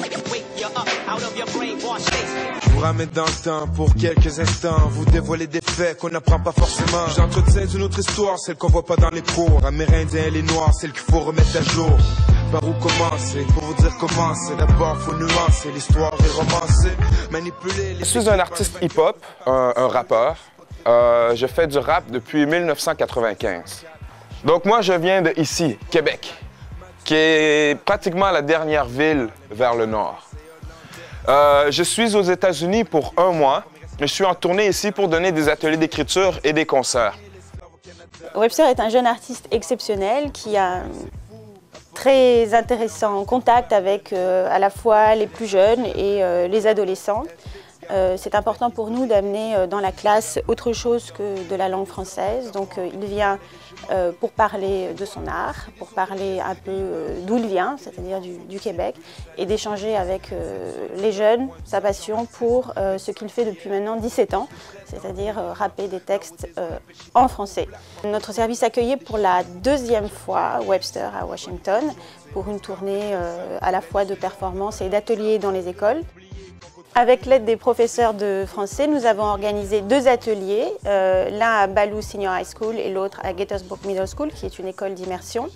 Je vous ramène dans le temps pour quelques instants, vous dévoiler des faits qu'on n'apprend pas forcément. J'entretiens d'une autre histoire, celle qu'on voit pas dans les cours. Amérindiens et les noirs, celle qu'il faut remettre à jour. Par où commencer? Pour vous dire comment c'est. D'abord faut nuancer, l'histoire est romancée. Manipuler. Je suis un artiste hip-hop, un rappeur. Je fais du rap depuis 1995. Donc moi je viens de ici, Québec, qui est pratiquement la dernière ville vers le nord. Je suis aux États-Unis pour 1 mois, mais je suis en tournée ici pour donner des ateliers d'écriture et des concerts. Webster est un jeune artiste exceptionnel qui a très intéressant contact avec à la fois les plus jeunes et les adolescents. C'est important pour nous d'amener dans la classe autre chose que de la langue française. Donc il vient pour parler de son art, pour parler un peu d'où il vient, c'est-à-dire du Québec, et d'échanger avec les jeunes sa passion pour ce qu'il fait depuis maintenant 17 ans, c'est-à-dire rapper des textes en français. Notre service accueillait pour la 2e fois Webster à Washington pour une tournée à la fois de performances et d'ateliers dans les écoles. Avec l'aide des professeurs de français, nous avons organisé 2 ateliers, l'un à Ballou Senior High School et l'autre à Gaithersburg Middle School, qui est une école d'immersion.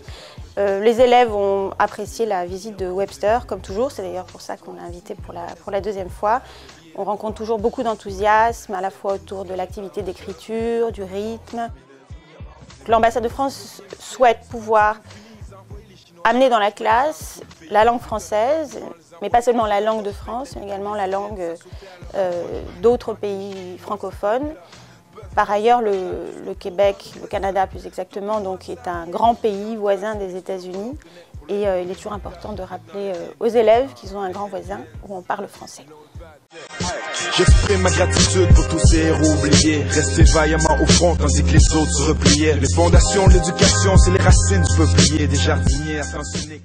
Les élèves ont apprécié la visite de Webster, comme toujours. C'est d'ailleurs pour ça qu'on l'a invité pour la 2e fois. On rencontre toujours beaucoup d'enthousiasme, à la fois autour de l'activité d'écriture, du rythme. L'ambassade de France souhaite pouvoir amener dans la classe la langue française, mais pas seulement la langue de France, mais également la langue d'autres pays francophones. Par ailleurs, le Québec, le Canada plus exactement, donc, est un grand pays voisin des États-Unis et il est toujours important de rappeler aux élèves qu'ils ont un grand voisin où on parle français. J'exprime ma gratitude pour tous ces héros oubliés, restés vaillamment au front tandis que les autres se repliaient. Les fondations de l'éducation, c'est les racines du peuplier, des jardiniers attentionnés.